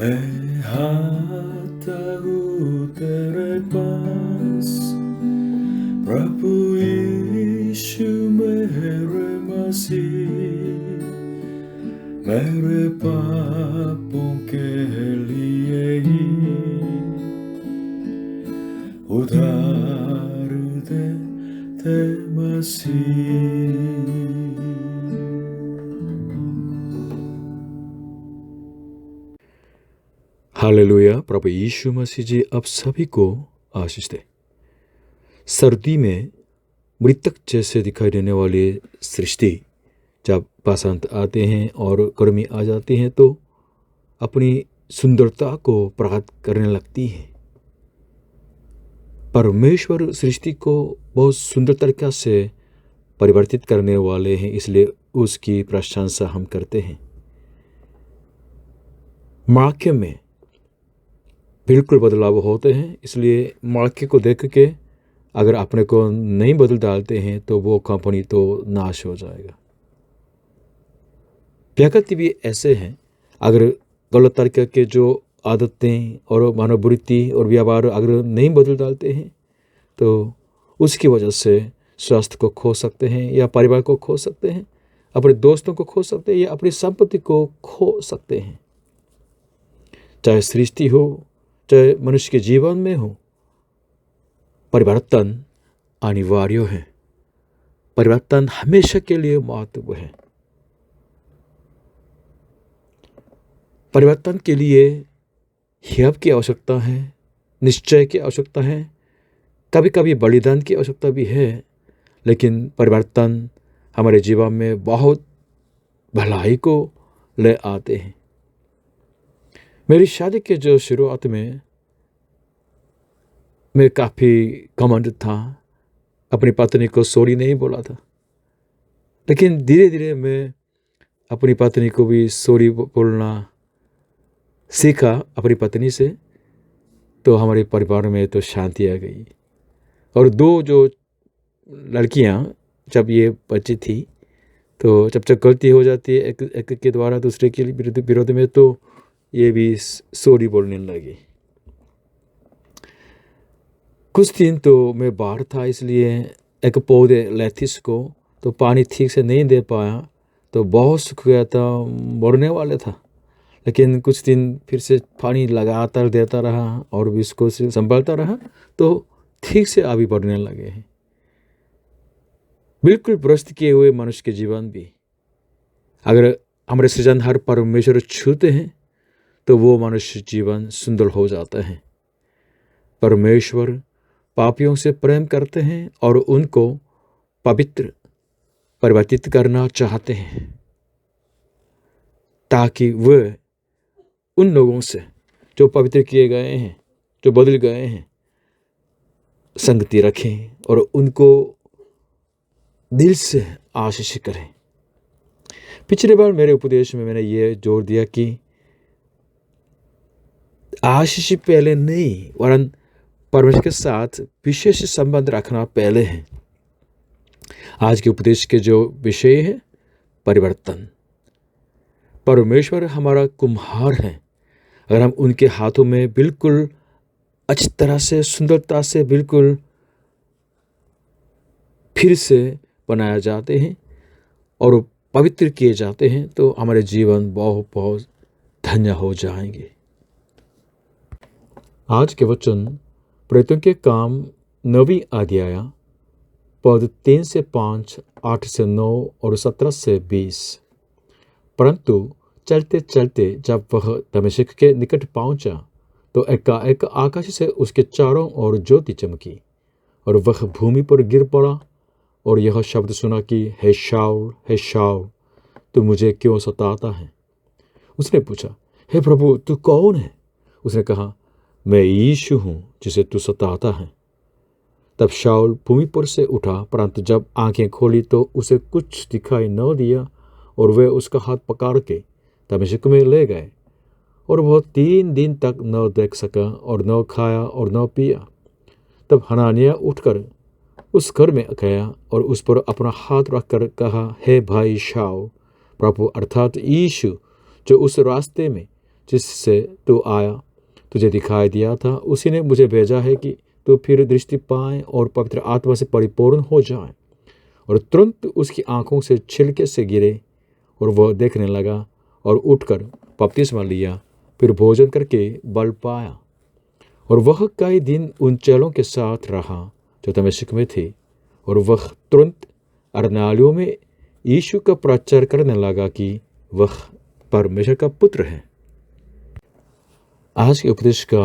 मैं आता हूँ तेरे पास, प्रभु यीशु मेरे मसीह, मेरे पापों के लिए ही उधार दे मसीह। हालेलुया। प्रभु यीशु मसीह जी आप सभी को आशीष दे। सर्दी में मृतक जैसे दिखाई देने वाली सृष्टि जब बसंत आते हैं और गर्मी आ जाती है तो अपनी सुंदरता को प्रकट करने लगती है। परमेश्वर सृष्टि को बहुत सुंदर तरीक़ा से परिवर्तित करने वाले हैं, इसलिए उसकी प्रशंसा हम करते हैं। मौके में बिल्कुल बदलाव होते हैं, इसलिए मौके को देख के अगर अपने को नहीं बदल डालते हैं तो वो कंपनी तो नाश हो जाएगा। प्रकृति भी ऐसे हैं, अगर गलत तरीके के जो आदतें और मनोवृत्ति और व्यवहार अगर नहीं बदल डालते हैं तो उसकी वजह से स्वास्थ्य को खो सकते हैं या परिवार को खो सकते हैं, अपने दोस्तों को खो सकते हैं या अपनी संपत्ति को खो सकते हैं। चाहे सृष्टि हो चाहे मनुष्य के जीवन में हो, परिवर्तन अनिवार्य है। परिवर्तन हमेशा के लिए महत्व है। परिवर्तन के लिए हिम्मत की आवश्यकता है, निश्चय की आवश्यकता है, कभी कभी बलिदान की आवश्यकता भी है, लेकिन परिवर्तन हमारे जीवन में बहुत भलाई को ले आते हैं। मेरी शादी के जो शुरुआत में मैं काफ़ी घमंड था, अपनी पत्नी को सॉरी नहीं बोला था, लेकिन धीरे धीरे मैं अपनी पत्नी को भी सॉरी बोलना सीखा अपनी पत्नी से, तो हमारे परिवार में तो शांति आ गई। और दो जो लड़कियां जब ये बच्ची थी तो जब गलती हो जाती है एक के द्वारा दूसरे के विरोध में, तो ये भी सॉरी बोलने लगी। कुछ दिन तो मैं बाहर था, इसलिए एक पौधे लेथिस को तो पानी ठीक से नहीं दे पाया, तो बहुत सूख गया था, मरने वाले था। लेकिन कुछ दिन फिर से पानी लगातार देता रहा और भी इसको संभालता रहा, तो ठीक से आगे बढ़ने लगे हैं। बिल्कुल भ्रष्ट किए हुए मनुष्य के जीवन भी अगर हमारे सृजनहार परमेश्वर छूते हैं तो वो मनुष्य जीवन सुंदर हो जाता है। परमेश्वर पापियों से प्रेम करते हैं और उनको पवित्र परिवर्तित करना चाहते हैं, ताकि वे उन लोगों से जो पवित्र किए गए हैं, जो बदल गए हैं, संगति रखें और उनको दिल से आशीष करें। पिछली बार मेरे उपदेश में मैंने ये जोर दिया कि आशीष पहले नहीं, वरन परमेश्वर के साथ विशेष संबंध रखना पहले है। आज के उपदेश के जो विषय है परिवर्तन। परमेश्वर हमारा कुम्हार है। अगर हम उनके हाथों में बिल्कुल अच्छी तरह से सुंदरता से बिल्कुल फिर से बनाया जाते हैं और पवित्र किए जाते हैं तो हमारे जीवन बहुत बहुत धन्य हो जाएंगे। आज के वचन प्रेरितों के काम 9वीं अध्याय पद 3 से 5, 8 से 9 और 17 से 20। परंतु चलते चलते जब वह दमिश्क के निकट पहुंचा तो एकाएक आकाश से उसके चारों ओर ज्योति चमकी और वह भूमि पर गिर पड़ा और यह शब्द सुना कि हे शाऊल, तू मुझे क्यों सताता है? उसने पूछा, हे प्रभु, तू कौन है? उसने कहा, मैं यीशु हूँ जिसे तू सताता है। तब शाऊल भूमि पर से उठा, परंतु जब आंखें खोली तो उसे कुछ दिखाई न दिया और वे उसका हाथ पकड़ के दमिश्क में ले गए और वह 3 दिन तक न देख सका और न खाया और न पिया। तब हनानिया उठकर उस घर में गया और उस पर अपना हाथ रखकर कहा, हे भाई शाऊल, प्रभु अर्थात यीशु जो उस रास्ते में जिससे तू आया तुझे दिखाई दिया था, उसी ने मुझे भेजा है कि तू फिर दृष्टि पाए और पवित्र आत्मा से परिपूर्ण हो जाए। और तुरंत उसकी आंखों से छिलके से गिरे और वह देखने लगा और उठकर बपतिस्मा लिया। फिर भोजन करके बल पाया और वह कई दिन उन चेलों के साथ रहा जो दमिश्क में थे। और वह तुरंत अरनालियों में यीशु का प्रचार करने लगा कि वह परमेश्वर का पुत्र है। आज के उपदेश का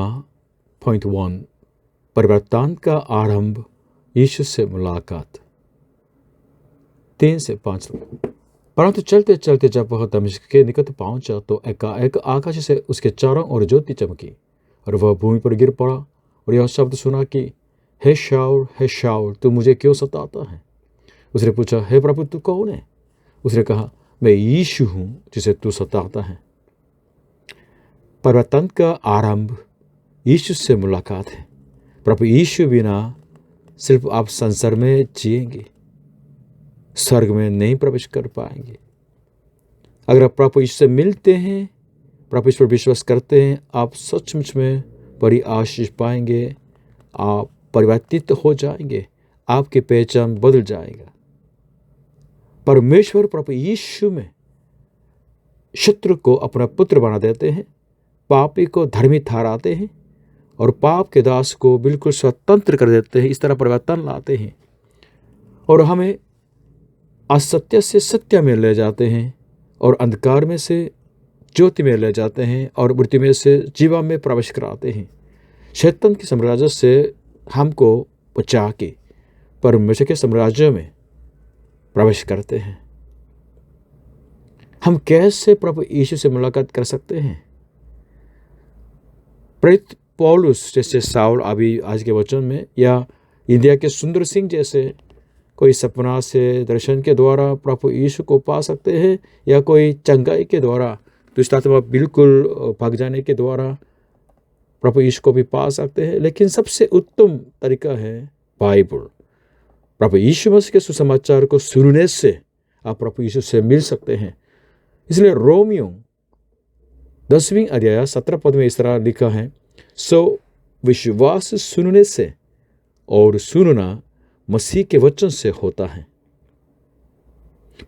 पॉइंट 1, परिवर्तन का आरंभ, यीशु से मुलाकात। 3 से 5। परंतु चलते चलते जब वह दमिश्क के निकट पहुंचा तो एकाएक आकाश से उसके चारों ओर ज्योति चमकी और वह भूमि पर गिर पड़ा और यह शब्द सुना कि हे शाऊल, तू मुझे क्यों सताता है? उसने पूछा, हे प्रभु, तू कौन है? उसने कहा, मैं यीशु हूं जिसे तू सताता है। परिवर्तन का आरंभ यीशु से मुलाकात है। प्रभु यीशु बिना सिर्फ आप संसार में जिएंगे, स्वर्ग में नहीं प्रवेश कर पाएंगे। अगर आप प्रभु यीशु से मिलते हैं, प्रभु यीशु पर विश्वास करते हैं, आप सचमुच में बड़ी आशीष पाएंगे। आप परिवर्तित हो जाएंगे, आपकी पहचान बदल जाएगा। परमेश्वर प्रभु यीशु में शत्रु को अपना पुत्र बना देते हैं, पापी को धर्मी ठहराते हैं और पाप के दास को बिल्कुल स्वतंत्र कर देते हैं। इस तरह परिवर्तन लाते हैं और हमें असत्य से सत्य में ले जाते हैं और अंधकार में से ज्योति में ले जाते हैं और मृत्यु में से जीवन में प्रवेश कराते हैं। शैतान के साम्राज्य से हमको बचा के परमेश्वर के साम्राज्य में प्रवेश करते हैं। हम कैसे प्रभु यीशु से मुलाकात कर सकते हैं? प्रेरित पौलुस जैसे साउल अभी आज के वचन में, या इंडिया के सुंदर सिंह जैसे कोई सपना से दर्शन के द्वारा प्रभु यीशु को पा सकते हैं, या कोई चंगाई के द्वारा, दुष्ट आत्मा बिल्कुल भाग जाने के द्वारा प्रभु यीशु को भी पा सकते हैं। लेकिन सबसे उत्तम तरीका है बाइबल। प्रभु यीशु मसीह के सुसमाचार को सुनने से आप प्रभु यीशु से मिल सकते हैं। इसलिए रोमियो 10वीं अध्याय 17 पद में इस तरह लिखा है, सो विश्वास सुनने से और सुनना मसीह के वचन से होता है।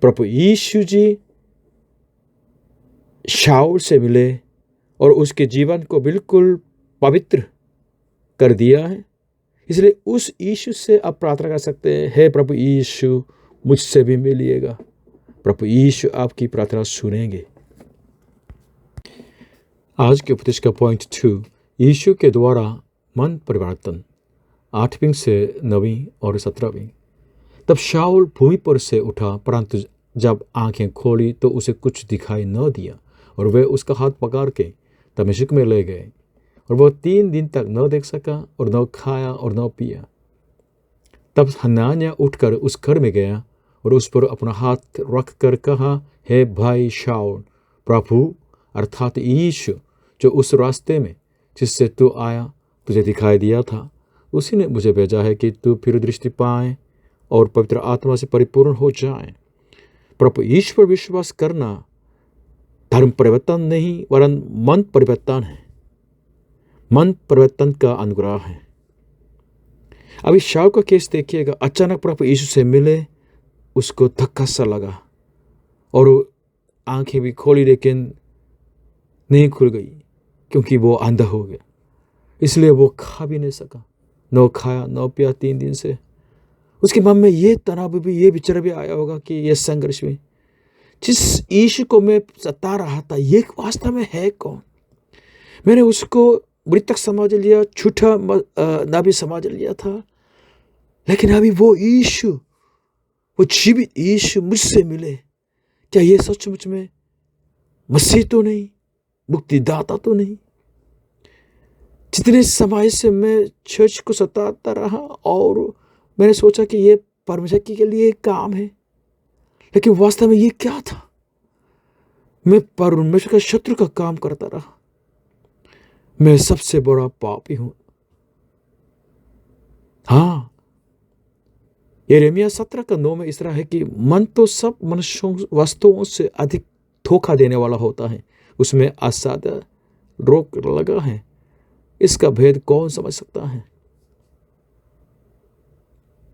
प्रभु यीशु जी शाऊल से मिले और उसके जीवन को बिल्कुल पवित्र कर दिया है। इसलिए उस यीशु से आप प्रार्थना कर सकते हैं, हे प्रभु यीशु, मुझसे भी मिलिएगा। प्रभु यीशु आपकी प्रार्थना सुनेंगे। आज के उपदेश का पॉइंट 2, यीशु के द्वारा मन परिवर्तन। 8वीं से 9वीं और 17वीं। तब शाऊल भूमि पर से उठा, परंतु जब आंखें खोली तो उसे कुछ दिखाई न दिया और वे उसका हाथ पकड़ के दमिश्क में ले गए। और वह 3 दिन तक न देख सका और न खाया और न पिया। तब हनन्याह उठकर उस घर में गया और उस पर अपना हाथ रख कर कहा, हे भाई शाऊल, प्रभु अर्थात यीशु जो उस रास्ते में जिससे तू आया तुझे दिखाई दिया था, उसी ने मुझे भेजा है कि तू फिर दृष्टि पाए और पवित्र आत्मा से परिपूर्ण हो जाए। प्रभु यीशु पर विश्वास करना धर्म परिवर्तन नहीं वरन मन परिवर्तन है। मन परिवर्तन का अनुग्रह है। अभी शाऊल का केस देखिएगा। अचानक प्रभु यीशु से मिले, उसको धक्का सा लगा और आंखें भी खोली लेकिन नहीं खुल गई क्योंकि वो अंधा हो गया। इसलिए वो खा भी नहीं सका, न खाया न पिया 3 दिन से। उसके मन में ये तनाव भी, ये विचार भी आया होगा कि ये संघर्ष में जिस यीशु को मैं सता रहा था, ये वास्तव में है कौन? मैंने उसको मृतक समझ लिया, झूठा नबी समझ लिया था, लेकिन अभी वो यीशु, वो जीवित यीशु मुझसे मिले। क्या ये सचमुच में मसीह तो नहीं, मुक्तिदाता तो नहीं? जितने समय से मैं चर्च को सताता रहा और मैंने सोचा कि ये परमेश्वर के लिए काम है, लेकिन वास्तव में ये क्या था? मैं परमेश्वर का शत्रु का काम करता रहा। मैं सबसे बड़ा पापी हूं। हाँ, यिर्मयाह 17:9 में इस तरह है कि मन तो सब मनुष्यों वस्तुओं से अधिक धोखा देने वाला होता है, उसमें असाध्य रोक लगा है, इसका भेद कौन समझ सकता है?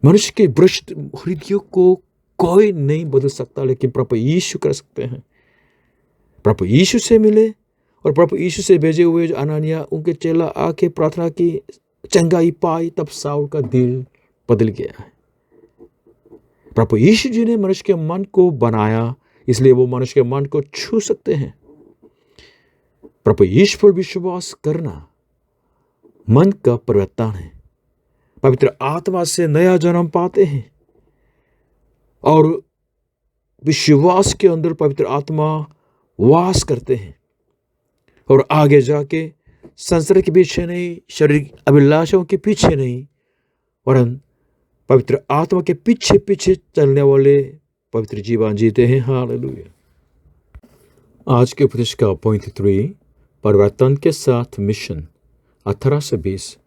मनुष्य के भ्रष्ट हृदयों को कोई नहीं बदल सकता, लेकिन प्रभु यीशु कर सकते हैं। प्रभु यीशु से मिले और प्रभु यीशु से भेजे हुए जो अनानिया उनके चेला आके प्रार्थना की, चंगाई पाई, तब साउल का दिल बदल गया है। प्रभु यीशु जी ने मनुष्य के मन को बनाया, इसलिए वो मनुष्य के मन को छू सकते हैं। प्रभु यीशु पर विश्वास करना मन का परिवर्तन है। पवित्र आत्मा से नया जन्म पाते हैं और विश्वास के अंदर पवित्र आत्मा वास करते हैं और आगे जाके संसार के पीछे नहीं, शारीरिक अभिलाषाओं के पीछे नहीं, वरन पवित्र आत्मा के पीछे पीछे चलने वाले पवित्र जीवन जीते हैं। हालेलुया। आज के उपदेश का पॉइंट 3, परिवर्तन के साथ मिशन 18 से 20।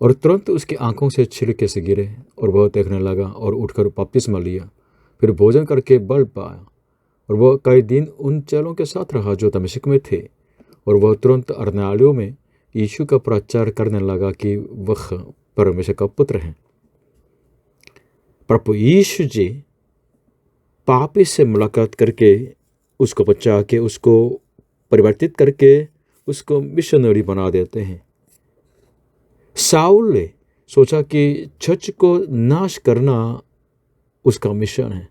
और तुरंत उसकी आंखों से छिलके से गिरे और वह देखने लगा और उठकर बपतिस्मा लिया, फिर भोजन करके बल पाया। और वह कई दिन उन चेलों के साथ रहा जो दमिश्क में थे। और वह तुरंत अर्नालियों में यीशु का प्रचार करने लगा कि वह परमेश्वर का पुत्र है। प्रभु यीशु जी पापी से मुलाकात करके उसको बचा के उसको परिवर्तित करके उसको मिशनरी बना देते हैं। साउल ने सोचा कि चर्च को नाश करना उसका मिशन है,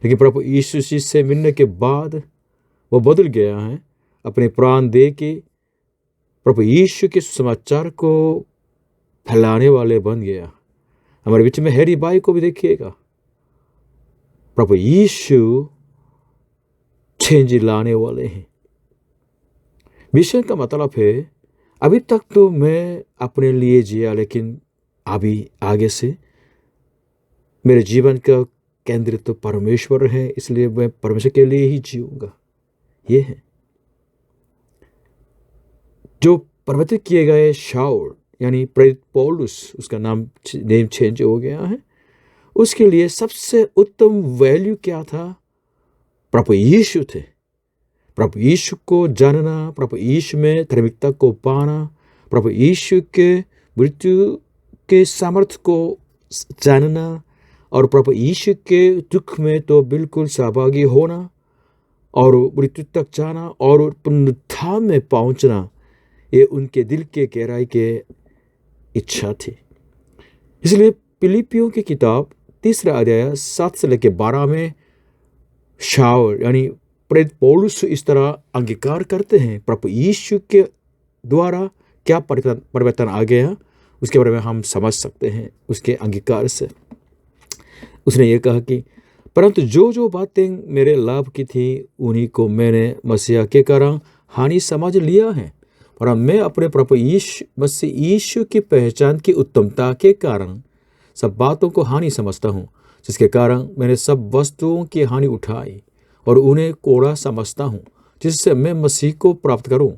लेकिन प्रभु यीशु से मिलने के बाद वो बदल गया है। अपने प्राण दे के प्रभु यीशु के समाचार को फैलाने वाले बन गया। हमारे बीच में हैरी भाई को भी देखिएगा, प्रभु यीशु चेंज लाने वाले हैं। मिशन का मतलब है, अभी तक तो मैं अपने लिए जिया, लेकिन अभी आगे से मेरे जीवन का केंद्र तो परमेश्वर है, इसलिए मैं परमेश्वर के लिए ही जीऊंगा। ये है जो परिवर्तित किए गए शाऊल यानी प्रेरित पौलुस, उसका नेम चेंज हो गया है। उसके लिए सबसे उत्तम वैल्यू क्या था? प्रभु यीशु थे। प्रभु यीशु को जानना, प्रभु यीशु में धार्मिकता को पाना, प्रभु यीशु के मृत्यु के सामर्थ्य को जानना और प्रभु यीशु के दुख में तो बिल्कुल सहभागी होना और मृत्यु तक जाना और पुनरुत्थान में पहुंचना, ये उनके दिल के गहराई के इच्छा थी। इसलिए फिलिपियों की किताब 3 अध्याय 7 से लेकर 12 में शाऊल यानी प्रेरित पौलुस इस तरह अंगीकार करते हैं। प्रभु यीशु के द्वारा क्या परिवर्तन आ गया, उसके बारे में हम समझ सकते हैं उसके अंगीकार से। उसने ये कहा कि परंतु जो जो बातें मेरे लाभ की थी उन्हीं को मैंने मसीहा के कारण हानि समझ लिया है, और मैं अपने प्रभु मसीह यीशु की पहचान की उत्तमता के कारण सब बातों को हानि समझता हूँ, जिसके कारण मैंने सब वस्तुओं की हानि उठाई और उन्हें कोड़ा समझता हूँ, जिससे मैं मसीह को प्राप्त करूँ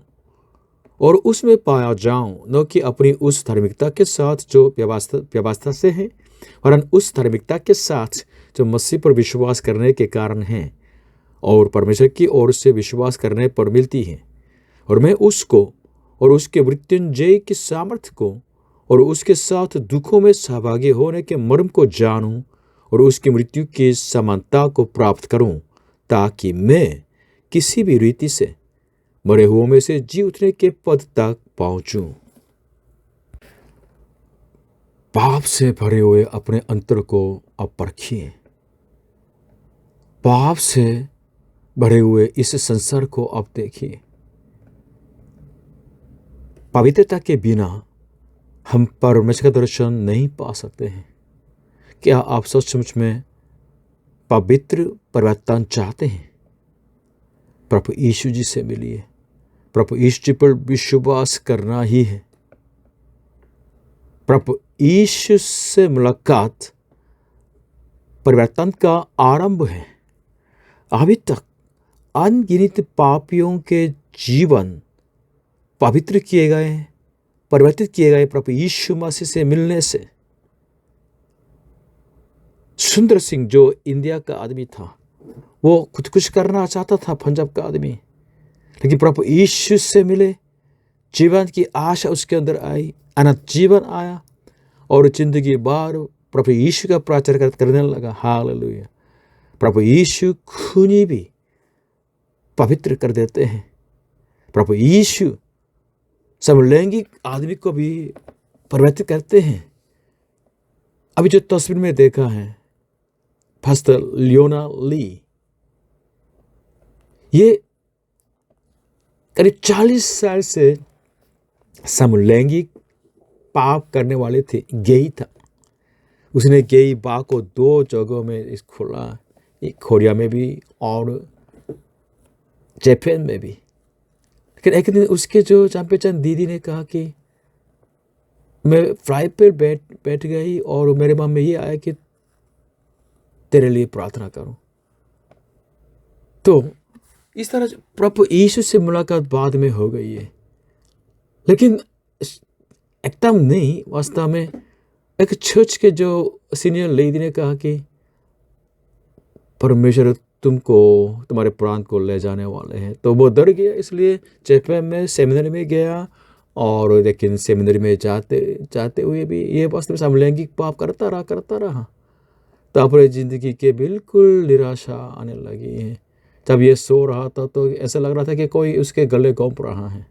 और उसमें पाया जाऊँ, न कि अपनी उस धार्मिकता के साथ जो व्यवस्था से है, वरन उस धार्मिकता के साथ जो मसीह पर विश्वास करने के कारण है और परमेश्वर की ओर से विश्वास करने पर मिलती है। और मैं उसको और उसके मृत्युंजय की सामर्थ्य को और उसके साथ दुखों में सहभागी होने के मर्म को जानूं और उसकी मृत्यु की समानता को प्राप्त करूं, ताकि मैं किसी भी रीति से मरे हुओं में से जी उठने के पद तक पहुंचूं। पाप से भरे हुए अपने अंतर को अब परखिए। पाप से भरे हुए इस संसार को अब देखिए। पवित्रता के बिना हम परमेश्वर का दर्शन नहीं पा सकते हैं। क्या आप सचमुच में पवित्र परिवर्तन चाहते हैं? प्रभु यीशु जी से मिलिए। प्रभु यीशु जी पर विश्वास करना ही है। प्रभु यीशु से मुलाकात परिवर्तन का आरंभ है। अभी तक अनगिनत पापियों के जीवन पवित्र किए गए, परिवर्तित किए गए प्रभु यीशु मसीह से मिलने से। सुंदर सिंह जो इंडिया का आदमी था, वो खुदकुश करना चाहता था, पंजाब का आदमी, लेकिन प्रभु यीशु से मिले, जीवन की आशा उसके अंदर आई, अनंत जीवन आया और जिंदगी भर प्रभु यीशु का प्रचार करने लगा। हालेलुया। प्रभु यीशु खूनी भी पवित्र कर देते हैं। प्रभु यीशु समलैंगिक आदमी को भी परिवर्तित करते हैं। अभी जो तस्वीर में देखा है पास्टर लियोना ली, ये करीब 40 साल से समलैंगिक पाप करने वाले थे, गेई था। उसने गेई बार को 2 जगहों में खोला, कोरिया में भी और जापान में भी। लेकिन एक दिन उसके जो जान पहचान दीदी ने कहा कि मैं फ्लाई पर बैठ गई और मेरे मन में ये आया कि तेरे लिए प्रार्थना करूं। तो इस तरह प्रभु यीशु से मुलाकात बाद में हो गई है, लेकिन एकदम नहीं। वास्तव में एक चर्च के जो सीनियर लेडी ने कहा कि परमेश्वर तुमको तुम्हारे प्राण को ले जाने वाले हैं। तो वो डर गया, इसलिए जापान में सेमिनरी में गया। और लेकिन सेमिनरी में जाते हुए भी ये वास्तव में समलैंगिक पाप करता रहा। तो अपने जिंदगी के बिल्कुल निराशा आने लगी है। जब ये सो रहा था तो ऐसा लग रहा था कि कोई उसके गले घोंप रहा है।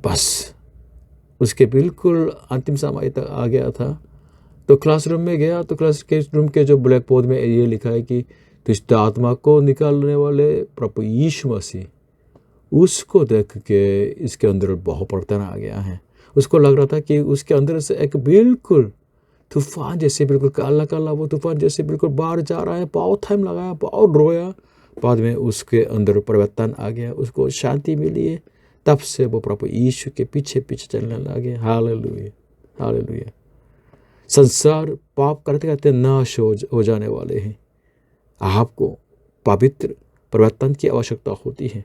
बस उसके बिल्कुल अंतिम समय तक आ गया था। तो क्लासरूम में गया तो क्लास के रूम के जो ब्लैक बोर्ड में ये लिखा है कि दुष्ट आत्मा को निकालने वाले प्रभु यीशु मसीह, उसको देख के इसके अंदर बहुत परिवर्तन आ गया है। उसको लग रहा था कि उसके अंदर से एक बिल्कुल तूफान जैसे, बिल्कुल काला काला वो तूफान जैसे बिल्कुल बाहर जा रहा है। बहुत टाइम लगाया, बहुत रोया। बाद में उसके अंदर परिवर्तन आ गया, उसको शांति मिली है। तब से वो प्रभु यीशु के पीछे पीछे चलने लगे। Hallelujah, hallelujah. संसार पाप करते करते नाश हो जाने वाले हैं। आपको पवित्र परिवर्तन की आवश्यकता होती है।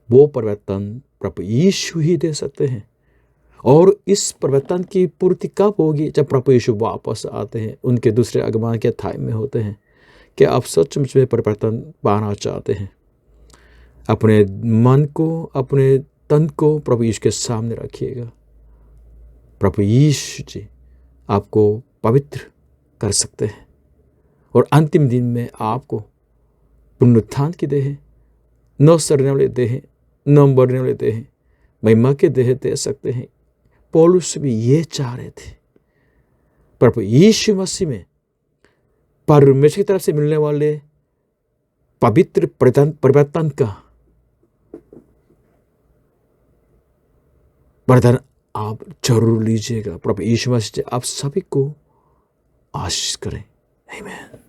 वो परिवर्तन प्रभु यीशु ही दे सकते हैं। और इस परिवर्तन की पूर्ति कब होगी? जब प्रभु यीशु वापस आते हैं, उनके दूसरे आगमन के टाइम में होते हैं। क्या आप सचमुच में परिवर्तन पाना चाहते हैं? अपने मन को, अपने तन को प्रभु यीशु के सामने रखिएगा। प्रभु यीशु जी आपको पवित्र कर सकते हैं और अंतिम दिन में आपको पुनरुत्थान की देह, न सड़ने वाले देह, न मरने वाले देह, महिमा के देह दे सकते हैं। पौलुस भी ये चाह रहे थे। प्रभु यीशु मसीह में परमेश्वर की तरफ से मिलने वाले पवित्र परिवर्तन का वरदान आप जरूर लीजिएगा। प्रभु यीशु मसीह आप सभी को आशीष करें। आमीन।